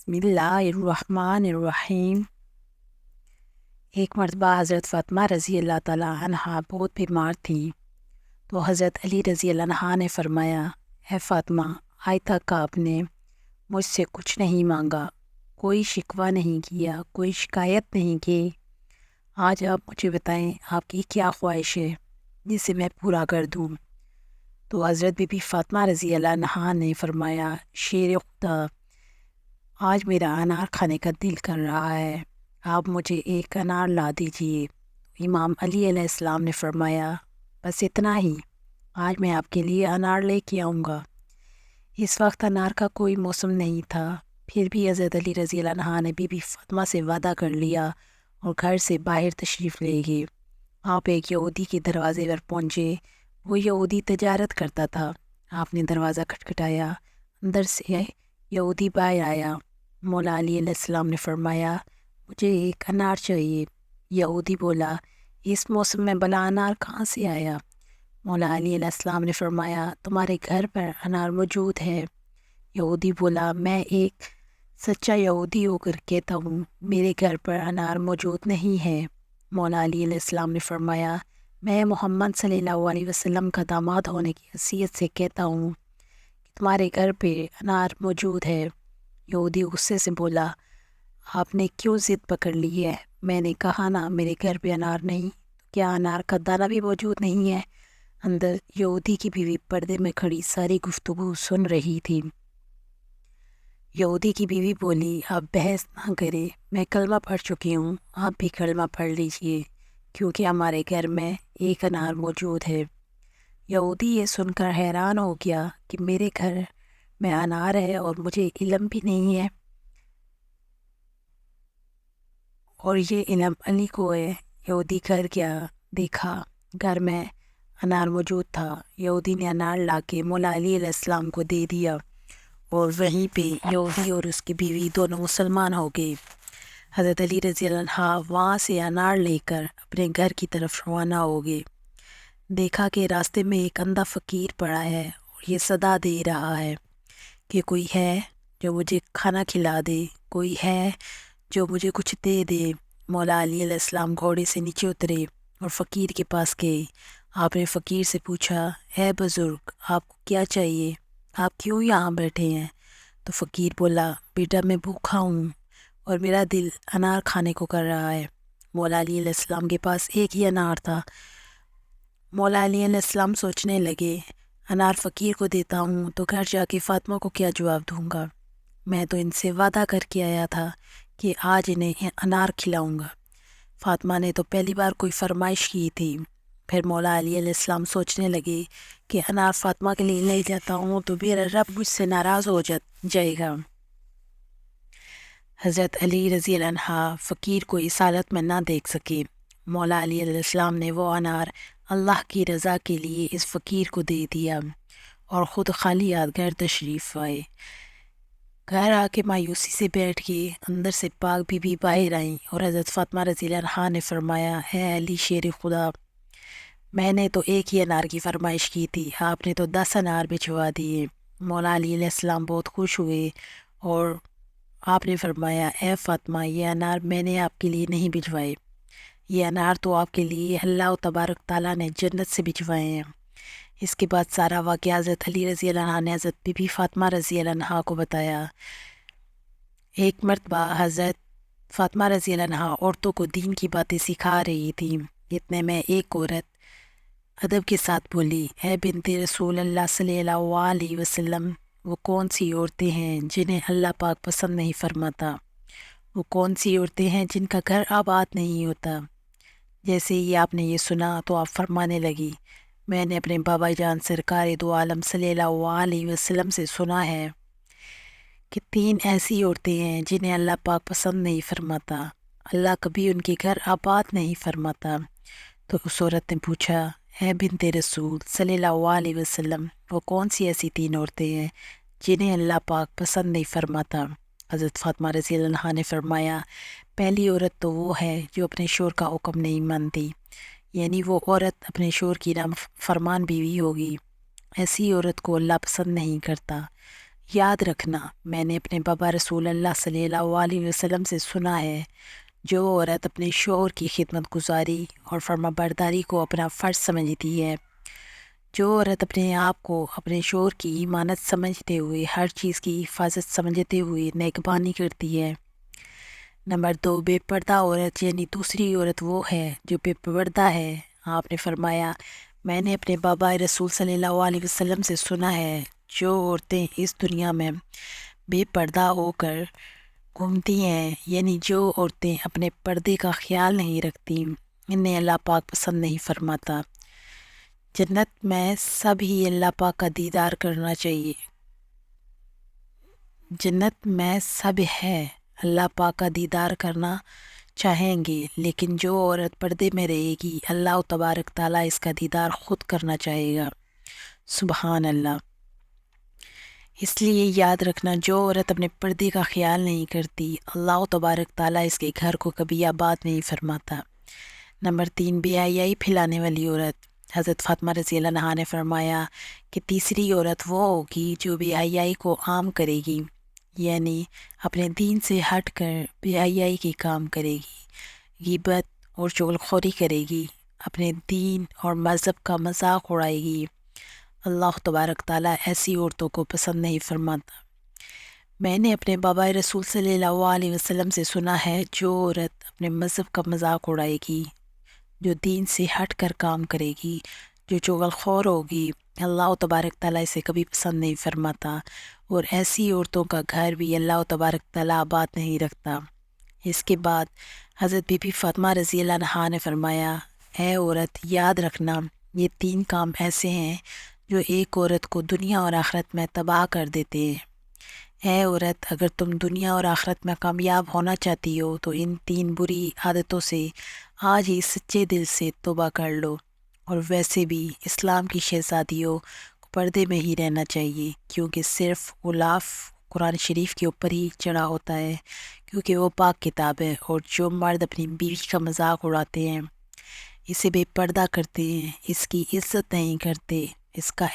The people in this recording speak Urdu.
بسم اللہ الرحمن الرحیم۔ ایک مرتبہ حضرت فاطمہ رضی اللہ تعالیٰ عنہا بہت بیمار تھیں، تو حضرت علی رضی اللہ عنہ نے فرمایا، اے فاطمہ، آج تک آپ نے مجھ سے کچھ نہیں مانگا، کوئی شکوہ نہیں کیا، کوئی شکایت نہیں کی۔ آج آپ مجھے بتائیں آپ کی کیا خواہش ہے جسے میں پورا کر دوں۔ تو حضرت بی بی فاطمہ رضی اللہ عنہا نے فرمایا، شیر خدا، آج میرا انار کھانے کا دل کر رہا ہے، آپ مجھے ایک انار لا دیجئے۔ امام علی علیہ السلام نے فرمایا، بس اتنا ہی، آج میں آپ کے لیے انار لے کے آؤں گا۔ اس وقت انار کا کوئی موسم نہیں تھا، پھر بھی حضرت علی رضی اللہ عنہ نے بی بی فاطمہ سے وعدہ کر لیا اور گھر سے باہر تشریف لے گئے۔ آپ ایک یہودی کے دروازے پر پہنچے، وہ یہودی تجارت کرتا تھا۔ آپ نے دروازہ کھٹکھٹایا، اندر سے یہودی باہر آیا۔ مولا علی علیہ السلام نے فرمایا، مجھے ایک انار چاہیے۔ یہودی بولا، اس موسم میں بلا انار کہاں سے آیا؟ مولا علی علیہ السلام نے فرمایا، تمہارے گھر پر انار موجود ہے۔ یہودی بولا، میں ایک سچا یہودی ہو کر کہتا ہوں، میرے گھر پر انار موجود نہیں ہے۔ مولا علی علیہ السلام نے فرمایا، میں محمد صلی اللہ علیہ وسلم کا داماد ہونے کی حیثیت سے کہتا ہوں کہ تمہارے گھر پہ انار موجود ہے۔ یہودی غصے سے بولا، آپ نے کیوں ضد پکڑ لی ہے؟ میں نے کہا نا میرے گھر پہ انار نہیں، کیا انار کا دانہ بھی موجود نہیں ہے؟ اندر یہودی کی بیوی پردے میں کھڑی ساری گفتگو سن رہی تھی۔ یہودی کی بیوی بولی، آپ بحث نہ کریں، میں کلمہ پڑھ چکی ہوں، آپ بھی کلمہ پڑھ لیجئے، کیونکہ ہمارے گھر میں ایک انار موجود ہے۔ یہودی یہ سن کر حیران ہو گیا کہ میرے گھر میں انار ہے اور مجھے علم بھی نہیں ہے، اور یہ علم علی کو ہے۔ یہودی گھر گیا، دیکھا گھر میں انار موجود تھا۔ یہودی نے انار لا کے مولا علی علیہ السلام کو دے دیا، اور وہیں پہ یہودی اور اس کی بیوی دونوں مسلمان ہو گئے۔ حضرت علی رضی اللہ عنہ وہاں سے انار لے کر اپنے گھر کی طرف روانہ ہو گئے۔ دیکھا کہ راستے میں ایک اندھا فقیر پڑا ہے اور یہ صدا دے رہا ہے کہ کوئی ہے جو مجھے کھانا کھلا دے، کوئی ہے جو مجھے کچھ دے دے۔ مولا علی علیہ السلام گھوڑے سے نیچے اترے اور فقیر کے پاس گئے۔ آپ نے فقیر سے پوچھا، اے بزرگ، آپ کو کیا چاہیے؟ آپ کیوں یہاں بیٹھے ہیں؟ تو فقیر بولا، بیٹا میں بھوکا ہوں اور میرا دل انار کھانے کو کر رہا ہے۔ مولا علی علیہ السلام کے پاس ایک ہی انار تھا۔ مولا علی علیہ السلام سوچنے لگے، انار فقیر کو دیتا ہوں تو گھر جا کے فاطمہ کو کیا جواب دوں گا؟ میں تو ان سے وعدہ کر کے آیا تھا کہ آج انہیں انار کھلاؤں گا۔ فاطمہ نے تو پہلی بار کوئی فرمائش کی تھی۔ پھر مولا علی علیہ السلام سوچنے لگے کہ انار فاطمہ کے لیے لے جاتا ہوں تو میرا رب مجھ سے ناراض ہو جائے گا۔ حضرت علی رضی اللہ عنہ فقیر کو اس حالت میں نہ دیکھ سکے۔ مولا علی علیہ السلام نے وہ انار اللہ کی رضا کے لیے اس فقیر کو دے دیا اور خود خالی ہاتھ گھر تشریف آئے۔ گھر آ کے مایوسی سے بیٹھ گئے۔ اندر سے پاک بی بی باہر آئیں اور حضرت فاطمہ رضی اللہ عنہا نے فرمایا، اے علی شیر خدا، میں نے تو ایک ہی انار کی فرمائش کی تھی، آپ نے تو 10 انار بھجوا دیے۔ مولا علی علیہ السلام بہت خوش ہوئے اور آپ نے فرمایا، اے فاطمہ، یہ انار میں نے آپ کے لیے نہیں بھجوائے، یہ انار تو آپ کے لیے اللہ تبارک تعالیٰ نے جنت سے بھجوائے ہیں۔ اس کے بعد سارا واقعہ حضرت علی رضی اللہ عنہ نے حضرت بی بی فاطمہ رضی اللہ عنہ کو بتایا۔ ایک مرتبہ حضرت فاطمہ رضی اللہ عنہ عورتوں کو دین کی باتیں سکھا رہی تھی، اتنے میں ایک عورت ادب کے ساتھ بولی، اے بنت رسول اللہ صلی اللہ علیہ وسلم، وہ کون سی عورتیں ہیں جنہیں اللہ پاک پسند نہیں فرماتا؟ وہ کون سی عورتیں ہیں جن کا گھر آباد نہیں ہوتا؟ جیسے ہی آپ نے یہ سنا تو آپ فرمانے لگی، میں نے اپنے بابا جان سرکار دو عالم صلی اللہ علیہ وسلم سے سنا ہے کہ 3 ایسی عورتیں ہیں جنہیں اللہ پاک پسند نہیں فرماتا، اللہ کبھی ان کے گھر آباد نہیں فرماتا۔ تو اس عورت نے پوچھا، اے بنت رسول صلی اللہ علیہ وسلم، وہ کون سی ایسی 3 عورتیں ہیں جنہیں اللہ پاک پسند نہیں فرماتا؟ حضرت فاطمہ رضی اللہ عنہا نے فرمایا، پہلی عورت تو وہ ہے جو اپنے شوہر کا حکم نہیں مانتی، یعنی وہ عورت اپنے شوہر کی فرمان بیوی ہوگی، ایسی عورت کو اللہ پسند نہیں کرتا۔ یاد رکھنا میں نے اپنے بابا رسول اللہ صلی اللہ علیہ وسلم سے سنا ہے، جو عورت اپنے شوہر کی خدمت گزاری اور فرما برداری کو اپنا فرض سمجھتی ہے، جو عورت اپنے آپ کو اپنے شوہر کی امانت سمجھتے ہوئے ہر چیز کی حفاظت سمجھتے ہوئے نیکبانی کرتی ہے۔ نمبر 2، بے پردہ عورت یعنی دوسری عورت وہ ہے جو بے پردہ ہے۔ آپ نے فرمایا، میں نے اپنے بابا رسول صلی اللہ علیہ وسلم سے سنا ہے، جو عورتیں اس دنیا میں بے پردہ ہو کر گھومتی ہیں، یعنی جو عورتیں اپنے پردے کا خیال نہیں رکھتی، انہیں اللہ پاک پسند نہیں فرماتا۔ جنت میں سب ہی اللہ پاک کا دیدار کرنا چاہیے، جنت میں سب ہے اللہ پاک کا دیدار کرنا چاہیں گے، لیکن جو عورت پردے میں رہے گی اللہ تبارک تعالیٰ اس کا دیدار خود کرنا چاہے گا۔ سبحان اللہ۔ اس لیے یاد رکھنا، جو عورت اپنے پردے کا خیال نہیں کرتی اللہ تبارک تعالیٰ اس کے گھر کو کبھی آباد نہیں فرماتا۔ نمبر 3، بے حیائی پھیلانے والی عورت۔ حضرت فاطمہ رضی اللہ عنہا نے فرمایا کہ تیسری عورت وہ ہوگی جو بے حیائی کو عام کرے گی، یعنی اپنے دین سے ہٹ کر بے حیائی کے کام کرے گی، غیبت اور چغلخوری کرے گی، اپنے دین اور مذہب کا مذاق اڑائے گی۔ اللہ تبارک تعالیٰ ایسی عورتوں کو پسند نہیں فرماتا۔ میں نے اپنے بابا رسول صلی اللہ علیہ وسلم سے سنا ہے، جو عورت اپنے مذہب کا مذاق اڑائے گی، جو دین سے ہٹ کر کام کرے گی، جو چغلخور ہوگی، اللہ تبارک تعالیٰ اسے کبھی پسند نہیں فرماتا، اور ایسی عورتوں کا گھر بھی اللہ تبارک تعالیٰ آباد نہیں رکھتا۔ اس کے بعد حضرت بی بی فاطمہ رضی اللہ عنہا نے فرمایا، اے عورت، یاد رکھنا یہ 3 کام ایسے ہیں جو ایک عورت کو دنیا اور آخرت میں تباہ کر دیتے ہیں۔ اے عورت، اگر تم دنیا اور آخرت میں کامیاب ہونا چاہتی ہو تو ان 3 بری عادتوں سے آج ہی سچے دل سے توبہ کر لو۔ اور ویسے بھی اسلام کی شہزادیوں کو پردے میں ہی رہنا چاہیے، کیونکہ صرف غلاف قرآن شریف کے اوپر ہی چڑھا ہوتا ہے، کیونکہ وہ پاک کتاب ہے، اور جو مرد اپنی بیوی کا مذاق اڑاتے ہیں، اسے بے پردہ کرتے ہیں، اس کی عزت نہیں کرتے، اس کا